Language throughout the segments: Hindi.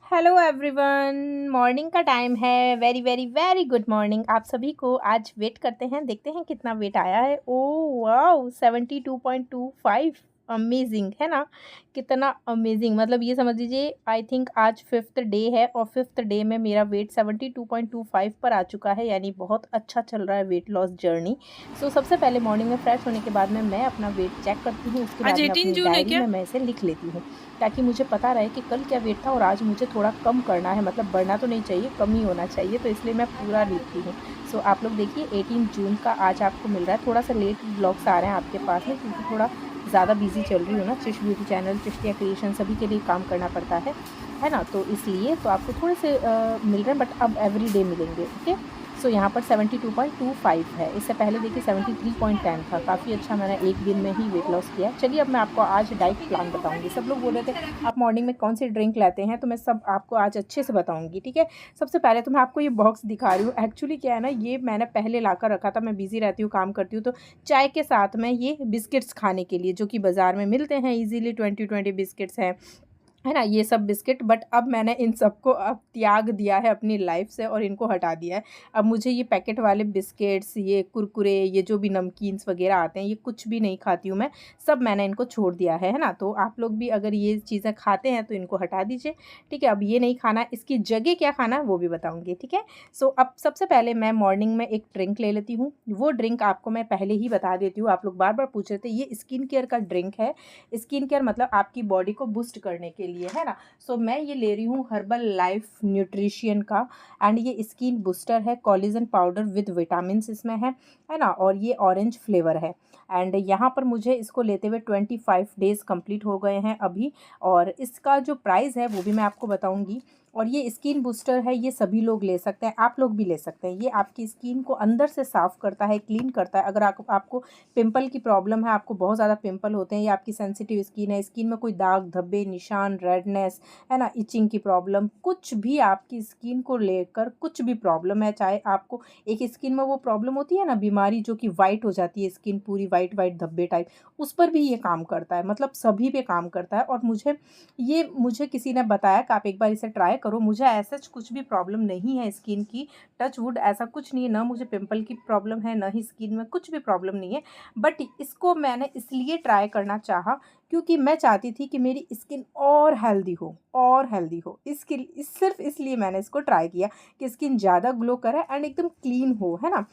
Hello everyone. मॉर्निंग का टाइम है। Very very very good morning आप सभी को। आज वेट करते हैं, देखते हैं कितना वेट आया है। Oh wow, 72.25। अमेजिंग है ना। कितना अमेजिंग, मतलब ये समझ लीजिए आई थिंक आज फिफ्थ डे है और फिफ्थ डे में मेरा वेट 72.25 पर आ चुका है, यानी बहुत अच्छा चल रहा है वेट लॉस जर्नी। सो सबसे पहले मॉर्निंग में फ्रेश होने के बाद में मैं अपना वेट चेक करती हूँ, उसके आज बाद मैं 18 अपनी जून है डायरी क्या? में मैं इसे लिख लेती हूँ ताकि मुझे पता रहे कि कल क्या वेट था और आज मुझे थोड़ा कम करना है। मतलब बढ़ना तो नहीं चाहिए, कम ही होना चाहिए, तो इसलिए मैं पूरा लिखती हूँ। सो आप लोग देखिए 18 जून का आज आपको मिल रहा है। थोड़ा सा लेट ब्लॉग्स आ रहे हैं आपके पास में क्योंकि थोड़ा ज़्यादा बिजी चल रही हूँ ना। चिश ब्यूटी चैनल, चिश्तिया क्रिएशन सभी के लिए काम करना पड़ता है ना। तो इसलिए तो आपको थोड़े से मिल रहे हैं, बट अब एवरी डे मिलेंगे। ओके। सो यहाँ पर 72.25 है। इससे पहले देखिए 73.10 था। काफ़ी अच्छा मैंने एक दिन में ही वेट लॉस किया है। चलिए अब मैं आपको आज डाइट प्लान बताऊंगी। सब लोग बोल रहे थे आप मॉर्निंग में कौन सी ड्रिंक लेते हैं, तो मैं सब आपको आज अच्छे से बताऊंगी। ठीक है। सबसे पहले तो मैं आपको ये बॉक्स दिखा रही हूँ। एक्चुअली क्या है ना, ये मैंने पहले ला कर रखा था। मैं बिजी रहती हूँ, काम करती हूँ, तो चाय के साथ में ये बिस्किट्स खाने के लिए जो कि बाज़ार में मिलते हैं ईजिली, 20 बिस्किट्स हैं, है ना, ये सब बिस्किट। बट अब मैंने इन सबको अब त्याग दिया है अपनी लाइफ से और इनको हटा दिया है। अब मुझे ये पैकेट वाले बिस्किट्स, ये कुरकुरे, ये जो भी नमकीन्स वगैरह आते हैं, ये कुछ भी नहीं खाती हूँ मैं। सब मैंने इनको छोड़ दिया है ना। तो आप लोग भी अगर ये चीज़ें खाते हैं तो इनको हटा दीजिए। ठीक है। अब ये नहीं खाना, इसकी जगह क्या खाना है वो भी बताऊँगी। ठीक है। सो अब सबसे पहले मैं मॉर्निंग में एक ड्रिंक ले लेती हूँ। वो ड्रिंक आपको मैं पहले ही बता देती हूँ, आप लोग बार बार पूछ रहे थे। ये स्किन केयर का ड्रिंक है। स्किन केयर मतलब आपकी बॉडी को बूस्ट करने के लिए, है ना। सो मैं ये ले रही हूँ हर्बल लाइफ न्यूट्रिशियन का। एंड ये स्किन बूस्टर है, कोलेजन पाउडर विद विटामिन इसमें है ना। और ये ऑरेंज फ्लेवर है। एंड यहाँ पर मुझे इसको लेते हुए 25 डेज़ कंप्लीट हो गए हैं अभी। और इसका जो प्राइस है वो भी मैं आपको बताऊँगी। और ये स्किन बूस्टर है, ये सभी लोग ले सकते हैं, आप लोग भी ले सकते हैं। ये आपकी स्किन को अंदर से साफ़ करता है, क्लीन करता है। अगर आपको पिंपल की प्रॉब्लम है, आपको बहुत ज़्यादा पिंपल होते हैं, या आपकी सेंसिटिव स्किन है, स्किन में कोई दाग धब्बे निशान, रेडनेस, है ना, इचिंग की प्रॉब्लम, कुछ भी आपकी स्किन को लेकर कुछ भी प्रॉब्लम है, चाहे आपको एक स्किन में वो प्रॉब्लम होती है ना, बीमारी जो कि वाइट हो जाती है स्किन पूरी, वाइट वाइट धब्बे टाइप, उस पर भी ये काम करता है। मतलब सभी पे काम करता है। और मुझे किसी ने बताया कि आप एक बार इसे ट्राई करो। मुझे ऐसा कुछ भी प्रॉब्लम नहीं है स्किन की, टच वुड, ऐसा कुछ नहीं है। ना मुझे पिंपल की प्रॉब्लम है, ना ही स्किन में कुछ भी प्रॉब्लम नहीं है। बट इसको मैंने इसलिए ट्राई करना चाहा क्योंकि मैं चाहती थी कि मेरी स्किन और हेल्दी हो, और हेल्दी हो। सिर्फ इसलिए मैंने इसको ट्राई किया कि स्किन ज़्यादा ग्लो करे एंड एकदम क्लीन हो, है ना।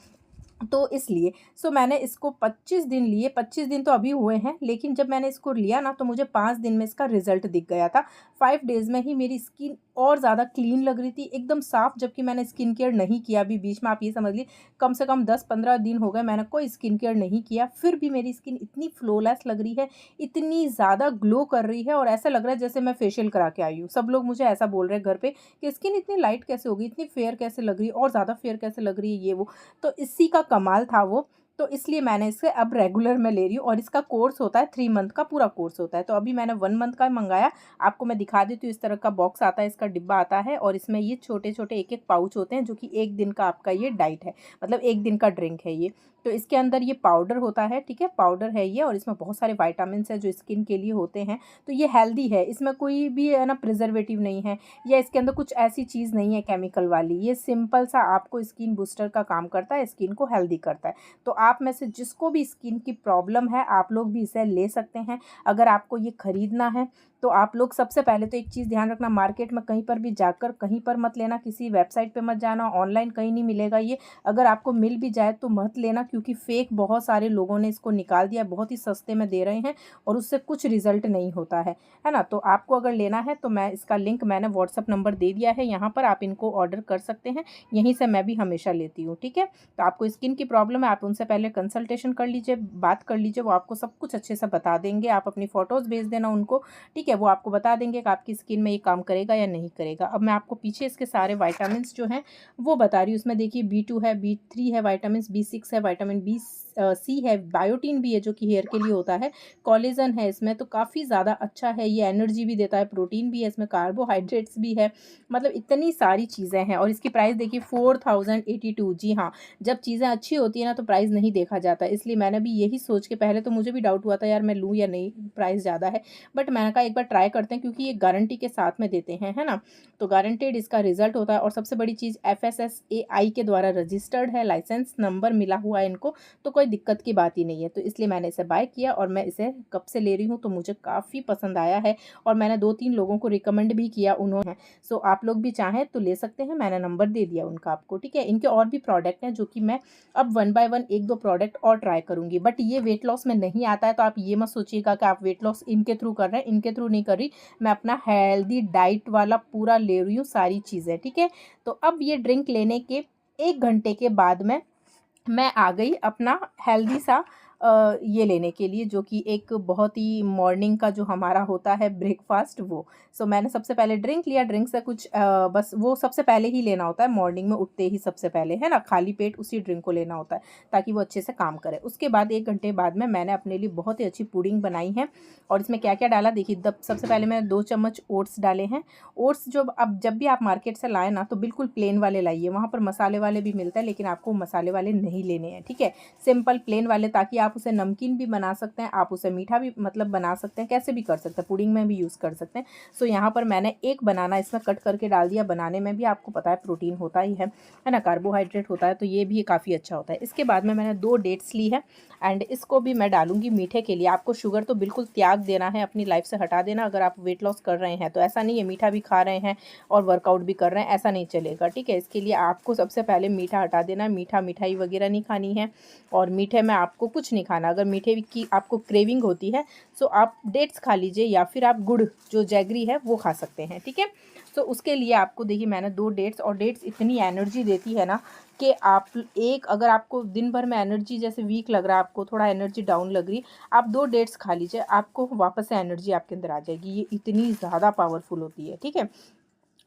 तो इसलिए मैंने इसको 25 दिन लिए। 25 दिन तो अभी हुए हैं, लेकिन जब मैंने इसको लिया ना तो मुझे 5 दिन में इसका रिजल्ट दिख गया था। 5 डेज़ में ही मेरी स्किन और ज़्यादा क्लीन लग रही थी, एकदम साफ़। जबकि मैंने स्किन केयर नहीं किया अभी बीच में, आप ये समझ लीजिए कम से कम 10-15 दिन हो गए मैंने कोई स्किन केयर नहीं किया, फिर भी मेरी स्किन इतनी फ्लॉलेस लग रही है, इतनी ज़्यादा ग्लो कर रही है, और ऐसा लग रहा है जैसे मैं फेशियल करा के आई हूँ। सब लोग मुझे ऐसा बोल रहे हैं घर पे कि स्किन इतनी लाइट कैसे हो गई, इतनी फेयर कैसे लग रही है, और ज़्यादा फेयर कैसे लग रही है, ये वो। तो इसी का कमाल था वो। तो इसलिए मैंने इसे अब रेगुलर में ले रही हूँ। और इसका कोर्स होता है 3 मंथ का, पूरा कोर्स होता है। तो अभी मैंने 1 मंथ का मंगाया। आपको मैं दिखा देती हूँ, इस तरह का बॉक्स आता है, इसका डिब्बा आता है, और इसमें ये छोटे छोटे एक एक पाउच होते हैं जो कि एक दिन का आपका ये डाइट है, मतलब एक दिन का ड्रिंक है ये। तो इसके अंदर ये पाउडर होता है, ठीक है, पाउडर है ये, और इसमें बहुत सारे वाइटामिन है जो स्किन के लिए होते हैं। तो ये हेल्दी है, इसमें कोई भी है ना प्रिजर्वेटिव नहीं है, या इसके अंदर कुछ ऐसी चीज़ नहीं है केमिकल वाली। ये सिंपल सा आपको स्किन बूस्टर का काम करता है, स्किन को हेल्दी करता है। तो आप में से जिसको भी स्किन की प्रॉब्लम है, आप लोग भी इसे ले सकते हैं। अगर आपको ये खरीदना है तो आप लोग सबसे पहले तो एक चीज़ ध्यान रखना, मार्केट में कहीं पर भी जाकर कहीं पर मत लेना, किसी वेबसाइट पे मत जाना, ऑनलाइन कहीं नहीं मिलेगा ये। अगर आपको मिल भी जाए तो मत लेना, क्योंकि फेक बहुत सारे लोगों ने इसको निकाल दिया, बहुत ही सस्ते में दे रहे हैं और उससे कुछ रिजल्ट नहीं होता है ना। तो आपको अगर लेना है तो मैं इसका लिंक मैंने व्हाट्सअप नंबर दे दिया है यहाँ पर, आप इनको ऑर्डर कर सकते हैं। यहीं से मैं भी हमेशा लेती हूँ, ठीक है। तो आपको स्किन की प्रॉब्लम है, आप उनसे पहले कंसल्टेशन कर लीजिए, बात कर लीजिए, वो आपको सब कुछ अच्छे से बता देंगे। आप अपनी फ़ोटोज़ भेज देना उनको, ठीक है, वो आपको बता देंगे कि आपकी स्किन में ये काम करेगा या नहीं करेगा। अब मैं आपको पीछे इसके सारे विटामिन्स जो हैं वो बता रही हूँ। उसमें देखिए B2 है, B3 है, विटामिन B6 है, विटामिन सी है, बायोटीन भी है जो कि हेयर के लिए होता है, कोलेजन है इसमें, तो काफ़ी ज़्यादा अच्छा है ये, एनर्जी भी देता है, प्रोटीन भी है इसमें, कार्बोहाइड्रेट्स भी है, मतलब इतनी सारी चीज़ें हैं। और इसकी प्राइस देखिए 4082। जी हाँ, जब चीज़ें अच्छी होती है ना तो प्राइस नहीं देखा जाता, इसलिए मैंने भी यही सोच के, पहले तो मुझे भी डाउट हुआ था यार मैं लूँ या नहीं, प्राइस ज़्यादा है, बट मैंने कहा एक बार ट्राई करते हैं क्योंकि ये गारंटी के साथ में देते हैं, है ना, तो गारंटेड इसका रिजल्ट होता है। और सबसे बड़ी चीज़ FSSAI के द्वारा रजिस्टर्ड है, लाइसेंस नंबर मिला हुआ है इनको, तो कोई दिक्कत की बात ही नहीं है। तो इसलिए मैंने इसे बाय किया और मैं इसे कब से ले रही हूँ, तो मुझे काफ़ी पसंद आया है और मैंने 2-3 लोगों को रिकमेंड भी किया उन्होंने। सो आप लोग भी चाहें तो ले सकते हैं, मैंने नंबर दे दिया उनका आपको, ठीक है। इनके और भी प्रोडक्ट हैं जो कि मैं अब 1 बाय 1 1-2 प्रोडक्ट और ट्राई करूँगी, बट ये वेट लॉस में नहीं आता है, तो आप ये मत सोचिएगा कि आप वेट लॉस इनके थ्रू कर रहे हैं, इनके थ्रू नहीं कर रही, मैं अपना हेल्दी डाइट वाला पूरा ले रही हूँ सारी चीज़ें, ठीक है। तो अब ये ड्रिंक लेने के 1 घंटे के बाद में मैं आ गई अपना हेल्दी सा ये लेने के लिए, जो कि एक बहुत ही मॉर्निंग का जो हमारा होता है ब्रेकफास्ट वो। सो मैंने सबसे पहले ड्रिंक लिया, ड्रिंक से कुछ बस वो सबसे पहले ही लेना होता है, मॉर्निंग में उठते ही सबसे पहले, है ना, खाली पेट उसी ड्रिंक को लेना होता है ताकि वो अच्छे से काम करे। उसके बाद 1 घंटे बाद में मैंने अपने लिए बहुत ही अच्छी पुडिंग बनाई है। और इसमें क्या क्या डाला देखिए, सबसे पहले मैंने 2 चम्मच ओट्स डाले हैं। ओट्स जो अब जब भी आप मार्केट से लाए ना तो बिल्कुल प्लेन वाले लाइए, वहाँ पर मसाले वाले भी मिलते हैं लेकिन आपको मसाले वाले नहीं लेने हैं, ठीक है, सिंपल प्लेन वाले, ताकि आप उसे नमकीन भी बना सकते हैं, आप उसे मीठा भी मतलब बना सकते हैं, कैसे भी कर सकते हैं, पुडिंग में भी यूज़ कर सकते हैं। सो यहाँ पर मैंने एक बनाना इसमें कट करके डाल दिया, बनाने में भी आपको पता है प्रोटीन होता ही है ना, कार्बोहाइड्रेट होता है, तो ये भी काफ़ी अच्छा होता है। इसके बाद में मैंने 2 डेट्स ली है एंड इसको भी मैं डालूंगी मीठे के लिए। आपको शुगर तो बिल्कुल त्याग देना है, अपनी लाइफ से हटा देना अगर आप वेट लॉस कर रहे हैं तो। ऐसा नहीं है मीठा भी खा रहे हैं और वर्कआउट भी कर रहे हैं, ऐसा नहीं चलेगा, ठीक है। इसके लिए आपको सबसे पहले मीठा हटा देना है, मीठा मिठाई वगैरह नहीं खानी है और मीठे में आपको कुछ नहीं खाना। अगर मीठे की आपको क्रेविंग होती है सो आप डेट्स खा लीजिए या फिर आप गुड़ जो जैगरी है वो खा सकते हैं, ठीक है। तो उसके लिए आपको देखिए मैंने 2 डेट्स, और डेट्स इतनी एनर्जी देती है ना कि आप एक, अगर आपको दिन भर में एनर्जी जैसे वीक लग रहा है, आपको थोड़ा एनर्जी डाउन लग रही, आप 2 डेट्स खा लीजिए, आपको वापस से एनर्जी आपके अंदर आ जाएगी। ये इतनी ज़्यादा पावरफुल होती है, ठीक है।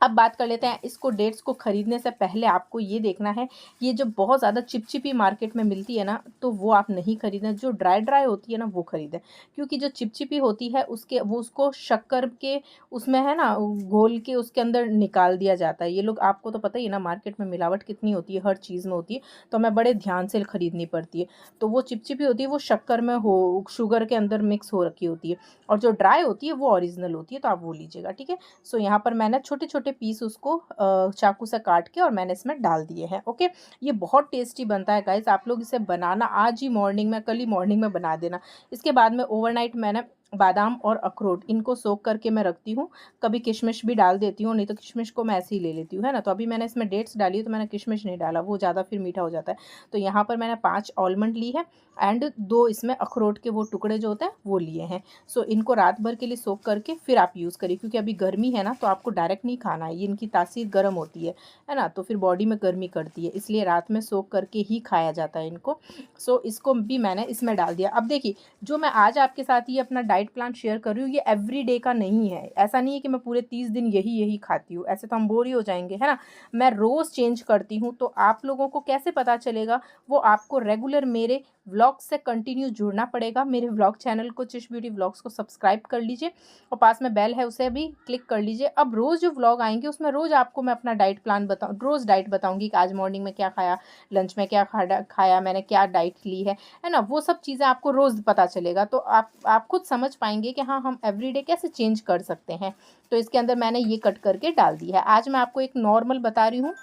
अब बात कर लेते हैं इसको, डेट्स को ख़रीदने से पहले आपको ये देखना है, ये जो बहुत ज़्यादा चिपचिपी मार्केट में मिलती है ना तो वो आप नहीं खरीदें, जो ड्राई ड्राई होती है ना वो खरीदें, क्योंकि जो चिपचिपी होती है उसके वो उसको शक्कर के उसमें है ना घोल के उसके अंदर निकाल दिया जाता है। ये लोग, आपको तो पता ही है ना मार्केट में मिलावट कितनी होती है, हर चीज़ में होती है, तो हमें बड़े ध्यान से खरीदनी पड़ती है। तो वो चिपचिपी होती है वो शक्कर में हो, शुगर के अंदर मिक्स हो रखी होती है, और जो ड्राई होती है वो ओरिजिनल होती है, तो आप वो लीजिएगा, ठीक है। सो यहाँ पर मैंने छोटे छोटे पीस उसको चाकू से काट के और मैंने इसमें डाल दिए हैं, ओके। ये बहुत टेस्टी बनता है गाइस, आप लोग इसे बनाना आज ही मॉर्निंग में, कल ही मॉर्निंग में बना देना। इसके बाद में ओवरनाइट मैंने बादाम और अखरोट इनको सोक करके मैं रखती हूँ, कभी किशमिश भी डाल देती हूँ, नहीं तो किशमिश को मैं ऐसे ही ले लेती हूँ, है ना। तो अभी मैंने इसमें डेट्स डाली है तो मैंने किशमिश नहीं डाला, वो ज़्यादा फिर मीठा हो जाता है। तो यहाँ पर मैंने 5 आलमंड ली है एंड 2 इसमें अखरोट के वो टुकड़े जो होते हैं वो लिए हैं। सो इनको रात भर के लिए सोक करके फिर आप यूज़ करिए, क्योंकि अभी गर्मी है ना तो आपको डायरेक्ट नहीं खाना है, ये इनकी तासीर गर्म होती है ना, तो फिर बॉडी में गर्मी करती है, इसलिए रात में सोक करके ही खाया जाता है इनको। सो इसको भी मैंने इसमें डाल दिया। अब देखिए जो मैं आज आपके साथ ये अपना डाइट प्लान शेयर कर रही हूँ ये एवरी डे का नहीं है, ऐसा नहीं है कि मैं पूरे 30 दिन यही यही खाती हूँ, ऐसे तो हम बोर ही हो जाएंगे, है ना। मैं रोज़ चेंज करती हूँ, तो आप लोगों को कैसे पता चलेगा, वो आपको रेगुलर मेरे व्लॉग से कंटिन्यू जुड़ना पड़ेगा। मेरे व्लॉग चैनल को चिश ब्यूटी व्लॉग्स को सब्सक्राइब कर लीजिए और पास में बेल है उसे भी क्लिक कर लीजिए। अब रोज़ जो व्लॉग आएंगे उसमें रोज़ आपको मैं अपना डाइट प्लान रोज़ डाइट बताऊंगी कि आज मॉर्निंग में क्या खाया, लंच में क्या खाया मैंने, क्या डाइट ली है ना, वो सब चीज़ें आपको रोज़ पता चलेगा, तो आप खुद समझ पाएंगे कि हाँ हम एवरीडे कैसे चेंज कर सकते हैं। तो इसके अंदर मैंने ये कट करके डाल दी है। आज मैं आपको एक नॉर्मल बता रही हूँ,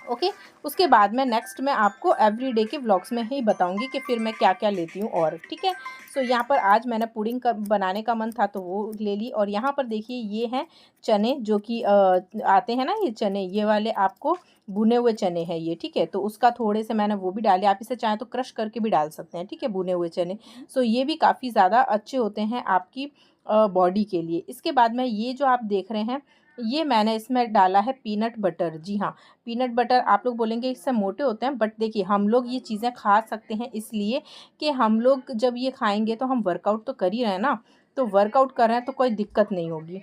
ओके। उसके बाद में नेक्स्ट मैं आपको एवरीडे के व्लॉग्स में ही बताऊंगी कि फिर मैं क्या क्या लेती हूँ और, ठीक है। सो यहाँ पर आज मैंने पुडिंग का बनाने का मन था तो वो ले ली। और यहाँ पर देखिए ये हैं चने जो कि आते हैं ना, ये चने, ये वाले आपको भुने हुए चने हैं ये, ठीक है। तो उसका थोड़े से मैंने वो भी डाले, आप इसे चाहें तो क्रश करके भी डाल सकते हैं, ठीक है, भुने हुए चने। सो ये भी काफ़ी ज़्यादा अच्छे होते हैं आपकी बॉडी के लिए। इसके बाद में ये जो आप देख रहे हैं ये मैंने इसमें डाला है पीनट बटर। जी हाँ, पीनट बटर आप लोग बोलेंगे इससे मोटे होते हैं, बट देखिए हम लोग ये चीज़ें खा सकते हैं इसलिए कि हम लोग जब ये खाएंगे तो हम वर्कआउट तो कर ही रहे हैं ना, तो वर्कआउट कर रहे हैं तो कोई दिक्कत नहीं होगी,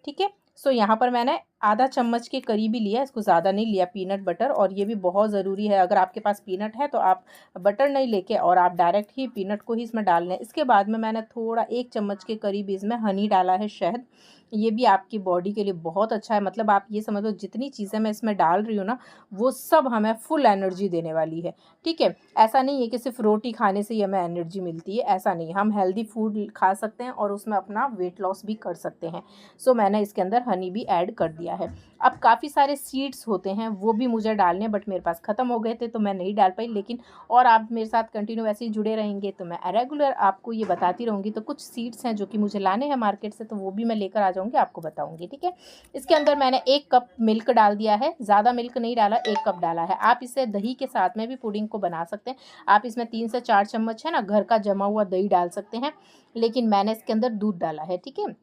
ठीक है। सो यहाँ पर मैंने आधा चम्मच के करीब ही लिया, इसको ज़्यादा नहीं लिया पीनट बटर। और ये भी बहुत ज़रूरी है, अगर आपके पास पीनट है तो आप बटर नहीं लेके और आप डायरेक्ट ही पीनट को ही इसमें डाल लें। इसके बाद में मैंने थोड़ा 1 चम्मच के करीब इसमें हनी डाला है, शहद। ये भी आपकी बॉडी के लिए बहुत अच्छा है, मतलब आप ये समझ लो जितनी चीज़ें मैं इसमें डाल रही हूँ ना, वो सब हमें फुल एनर्जी देने वाली है, ठीक है। ऐसा नहीं है कि सिर्फ रोटी खाने से ही हमें एनर्जी मिलती है, ऐसा नहीं। हम हेल्दी फूड खा सकते हैं और उसमें अपना वेट लॉस भी कर सकते हैं। सो मैंने इसके अंदर हनी भी ऐड कर दिया है। अब काफ़ी सारे सीड्स होते हैं, वो भी मुझे डालने, बट मेरे पास ख़त्म हो गए थे तो मैं नहीं डाल पाई। लेकिन और आप मेरे साथ कंटिन्यू ऐसे ही जुड़े रहेंगे तो मैं रेगुलर आपको ये बताती रहूँगी। तो कुछ सीड्स हैं जो कि मुझे लाने हैं मार्केट से, तो वो भी मैं लेकर आ जाऊँगी, आपको बताऊँगी, ठीक है। इसके अंदर मैंने 1 कप मिल्क डाल दिया है, ज़्यादा मिल्क नहीं डाला, 1 कप डाला है। आप इसे दही के साथ में भी पुडिंग को बना सकते हैं। आप इसमें 3 से 4 चम्मच है ना घर का जमा हुआ दही डाल सकते हैं, लेकिन मैंने इसके अंदर दूध डाला है, ठीक है।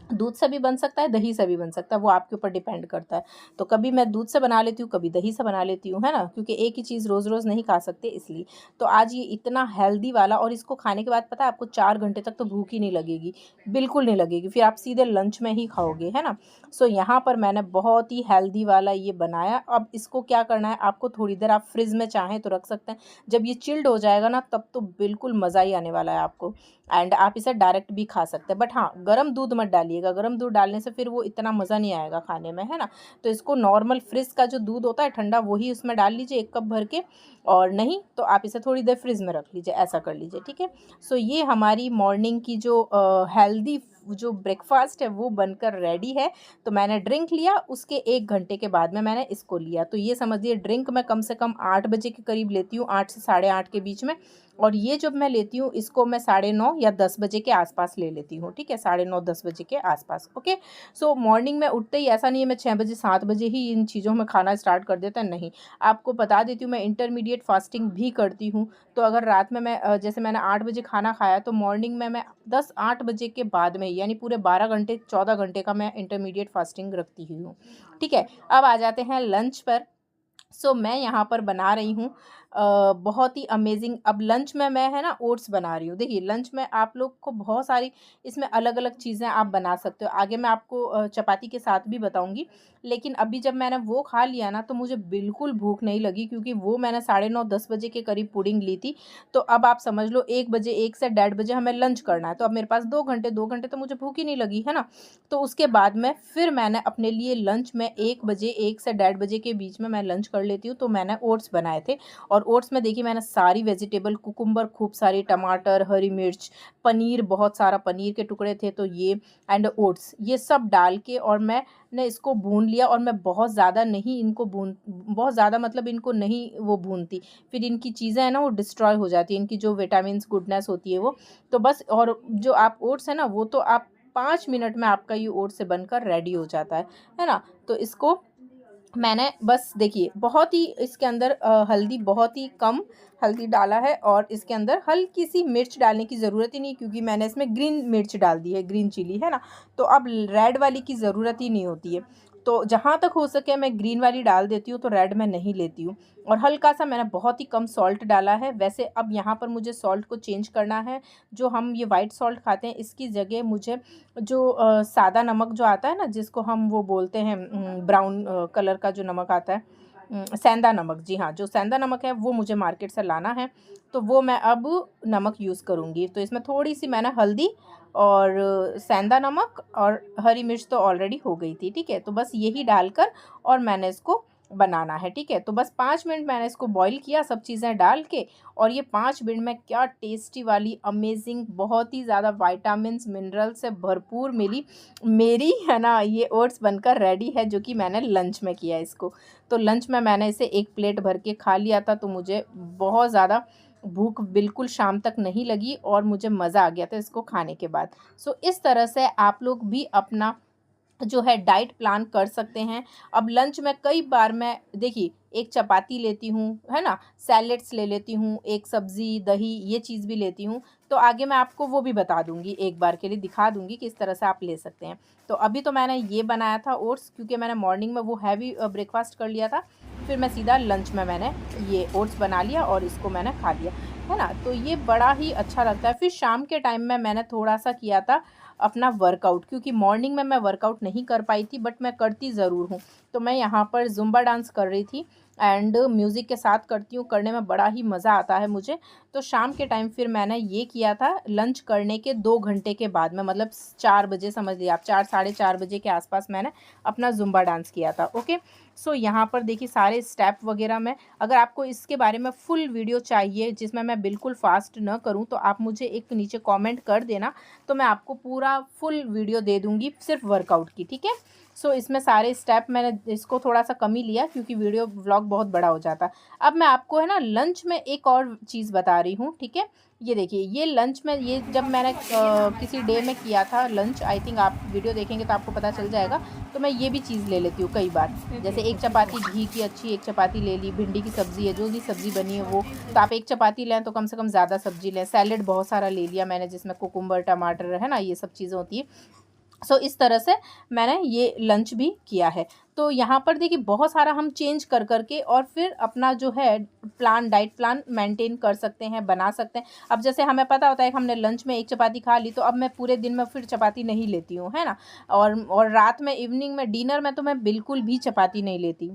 दूध से भी बन सकता है, दही से भी बन सकता है, वो आपके ऊपर डिपेंड करता है। तो कभी मैं दूध से बना लेती हूँ, कभी दही से बना लेती हूँ, है ना, क्योंकि एक ही चीज़ रोज़ रोज़ नहीं खा सकते इसलिए। तो आज ये इतना हेल्दी वाला, और इसको खाने के बाद पता है आपको 4 घंटे तक तो भूख ही नहीं लगेगी, बिल्कुल नहीं लगेगी, फिर आप सीधे लंच में ही खाओगे, है ना। सो यहाँ पर मैंने बहुत ही हेल्दी वाला ये बनाया। अब इसको क्या करना है आपको, थोड़ी देर आप फ्रिज में चाहें तो रख सकते हैं। जब ये चिल्ड हो जाएगा ना, तब तो बिल्कुल मज़ा ही आने वाला है आपको। एंड आप इसे डायरेक्ट भी खा सकते हैं, बट हाँ गर्म दूध मत डालिएगा, गर्म दूध डालने से फिर वो इतना मज़ा नहीं आएगा खाने में, है ना। तो इसको नॉर्मल फ्रिज का जो दूध होता है ठंडा, वही उसमें डाल लीजिए 1 कप भर के, और नहीं तो आप इसे थोड़ी देर फ्रिज में रख लीजिए, ऐसा कर लीजिए, ठीक है। सो ये हमारी मॉर्निंग की जो हेल्दी जो ब्रेकफास्ट है वो बनकर रेडी है। तो मैंने ड्रिंक लिया, उसके 1 घंटे के बाद में मैंने इसको लिया। तो ये समझिए ड्रिंक मैं कम से कम 8 बजे के करीब लेती हूँ, 8 से साढ़े 8 के बीच में। और ये जब मैं लेती हूँ इसको मैं 9:30 या 10 बजे के आसपास ले लेती हूँ, ठीक है, 9:30 10 बजे के आसपास, ओके। सो मॉर्निंग में उठते ही ऐसा नहीं है मैं 6 बजे 7 बजे ही इन चीज़ों में खाना स्टार्ट कर देता, नहीं। आपको बता देती हूँ मैं इंटरमीडिएट फास्टिंग भी करती हूँ। तो अगर रात में मैं जैसे मैंने 8 बजे खाना खाया, तो मॉर्निंग में मैं 10-8 बजे के बाद में, यानी पूरे 12 घंटे 14 घंटे का मैं इंटरमीडिएट फास्टिंग रखती ही हूँ, ठीक है। अब आ जाते हैं लंच पर। सो मैं यहाँ पर बना रही हूँ बहुत ही अमेजिंग। अब लंच में मैं है ना ओट्स बना रही हूँ। देखिए लंच में आप लोग को बहुत सारी इसमें अलग अलग चीज़ें आप बना सकते हो, आगे मैं आपको चपाती के साथ भी बताऊँगी। लेकिन अभी जब मैंने वो खा लिया ना, तो मुझे बिल्कुल भूख नहीं लगी, क्योंकि वो मैंने 9:30 10 बजे के करीब पुडिंग ली थी। तो अब आप समझ लो 1 बजे, 1 से 1:30 बजे हमें लंच करना है, तो अब मेरे पास 2 घंटे तो मुझे भूख ही नहीं लगी, है ना। तो उसके बाद में फिर मैंने अपने लिए लंच में 1 बजे, 1 से 1:30 बजे के बीच में मैं लंच कर लेती हूँ। तो मैंने ओट्स बनाए थे, और ओट्स में देखिए मैंने सारी वेजिटेबल, कुकुम्बर खूब सारी, टमाटर, हरी मिर्च, पनीर, बहुत सारा पनीर के टुकड़े थे, तो ये एंड ओट्स, ये सब डाल के और मैंने इसको भून लिया। और मैं बहुत ज़्यादा नहीं इनको बहुत ज़्यादा मतलब इनको नहीं वो भूनती, फिर इनकी चीज़ें हैं ना वो डिस्ट्रॉय हो जाती है, इनकी जो विटामिन्स गुडनेस होती है वो। तो बस, और जो आप ओट्स है ना, वो तो आप 5 मिनट में आपका ये ओट्स से बनकर रेडी हो जाता है ना। तो इसको मैंने बस देखिए बहुत ही इसके अंदर हल्दी बहुत ही कम हल्दी डाला है, और इसके अंदर हल्की सी मिर्च डालने की ज़रूरत ही नहीं, क्योंकि मैंने इसमें ग्रीन मिर्च डाल दी है, ग्रीन चिली, है ना। तो अब रेड वाली की ज़रूरत ही नहीं होती है। तो जहाँ तक हो सके मैं ग्रीन वाली डाल देती हूँ, तो रेड मैं नहीं लेती हूँ। और हल्का सा मैंने बहुत ही कम सॉल्ट डाला है। वैसे अब यहाँ पर मुझे सॉल्ट को चेंज करना है, जो हम ये वाइट सॉल्ट खाते हैं इसकी जगह मुझे जो सादा नमक जो आता है ना, जिसको हम वो बोलते हैं ब्राउन कलर का जो नमक आता है, सेंधा नमक, जी हाँ, जो सेंधा नमक है वो मुझे मार्केट से लाना है। तो वो मैं अब नमक यूज़ करूँगी। तो इसमें थोड़ी सी मैंने हल्दी और सेंधा नमक और हरी मिर्च तो ऑलरेडी हो गई थी, ठीक है। तो बस यही डालकर और मैंने इसको बनाना है, ठीक है। तो बस 5 मिनट मैंने इसको बॉईल किया सब चीज़ें डाल के, और ये 5 मिनट में क्या टेस्टी वाली अमेजिंग, बहुत ही ज़्यादा विटामिन्स मिनरल से भरपूर मिली मेरी, है ना, ये ओट्स बनकर रेडी है, जो कि मैंने लंच में किया इसको। तो लंच में मैंने इसे 1 प्लेट भर के खा लिया था, तो मुझे बहुत ज़्यादा भूख बिल्कुल शाम तक नहीं लगी, और मुझे मज़ा आ गया था इसको खाने के बाद। सो इस तरह से आप लोग भी अपना जो है डाइट प्लान कर सकते हैं। अब लंच में कई बार मैं देखिए 1 चपाती लेती हूँ, है ना, सैलेड्स ले लेती हूँ, 1 सब्ज़ी, दही, ये चीज़ भी लेती हूँ। तो आगे मैं आपको वो भी बता दूँगी, एक बार के लिए दिखा दूँगी कि इस तरह से आप ले सकते हैं। तो अभी तो मैंने ये बनाया था ओट्स, क्योंकि मैंने मॉर्निंग में वो हैवी ब्रेकफास्ट कर लिया था। फिर मैं सीधा लंच में मैंने ये ओट्स बना लिया और इसको मैंने खा लिया, है ना। तो ये बड़ा ही अच्छा लगता है। फिर शाम के टाइम में मैंने थोड़ा सा किया था अपना वर्कआउट, क्योंकि मॉर्निंग में मैं वर्कआउट नहीं कर पाई थी बट मैं करती ज़रूर हूँ। तो मैं यहाँ पर ज़ुम्बा डांस कर रही थी एंड म्यूज़िक के साथ करती हूँ, करने में बड़ा ही मज़ा आता है मुझे। तो शाम के टाइम फिर मैंने ये किया था लंच करने के 2 घंटे के बाद में, मतलब 4 बजे समझ लीजिए आप, 4 साढ़े 4 बजे के आसपास मैंने अपना ज़ुम्बा डांस किया था। ओके, सो यहाँ पर देखिए सारे स्टेप वगैरह में, अगर आपको इसके बारे में फुल वीडियो चाहिए जिसमें मैं बिल्कुल फास्ट न करूँ तो आप मुझे एक नीचे कमेंट कर देना, तो मैं आपको पूरा फुल वीडियो दे दूँगी सिर्फ वर्कआउट की, ठीक है। सो इसमें सारे स्टेप मैंने इसको थोड़ा सा कम ही लिया क्योंकि वीडियो व्लॉग बहुत बड़ा हो जाता। अब मैं आपको है ना लंच में एक और चीज़ बता रही हूँ, ठीक है। ये देखिए, ये लंच में, ये जब मैंने किसी डे में किया था लंच, आई थिंक आप वीडियो देखेंगे तो आपको पता चल जाएगा। तो मैं ये भी चीज़ ले लेती हूँ कई बार, जैसे एक चपाती घी की अच्छी एक चपाती ले ली, भिंडी की सब्ज़ी है, जो भी सब्ज़ी बनी है वो, तो आप एक चपाती लें तो कम से कम ज़्यादा सब्ज़ी लें। सैलेड बहुत सारा ले लिया मैंने जिसमें कुकुम्बर, टमाटर है ना, ये सब चीज़ें होती है। सो इस तरह से मैंने ये लंच भी किया है। तो यहाँ पर देखिए बहुत सारा हम चेंज कर के और फिर अपना जो है प्लान, डाइट प्लान मेंटेन कर सकते हैं, बना सकते हैं। अब जैसे हमें पता होता है कि हमने लंच में एक चपाती खा ली, तो अब मैं पूरे दिन में फिर चपाती नहीं लेती हूँ, है ना। और रात में, इवनिंग में, डिनर में तो मैं बिल्कुल भी चपाती नहीं लेती।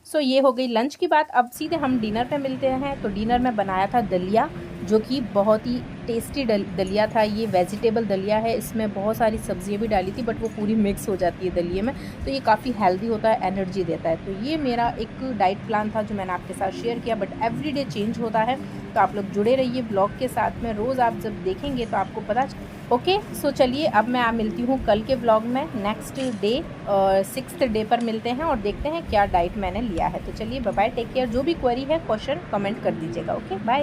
सो ये हो गई लंच की बात। अब सीधे हम डिनर पे मिलते हैं। तो डिनर में बनाया था दलिया, जो कि बहुत ही टेस्टी दलिया था। ये वेजिटेबल दलिया है, इसमें बहुत सारी सब्जियां भी डाली थी बट वो पूरी मिक्स हो जाती है दलिये में, तो ये काफ़ी हेल्दी होता है, एनर्जी देता है। तो ये मेरा एक डाइट प्लान था जो मैंने आपके साथ शेयर किया, बट एवरीडे चेंज होता है। तो आप लोग जुड़े रहिए ब्लॉग के साथ में, रोज़ आप जब देखेंगे तो आपको पता। ओके, सो चलिए अब मैं मिलती हूँ कल के व्लॉग में, नेक्स्ट डे 6th डे पर मिलते हैं और देखते हैं क्या डाइट मैंने लिया है। तो चलिए बाय बाय, टेक केयर। जो भी क्वेरी है, क्वेश्चन कमेंट कर दीजिएगा। Okay, bye.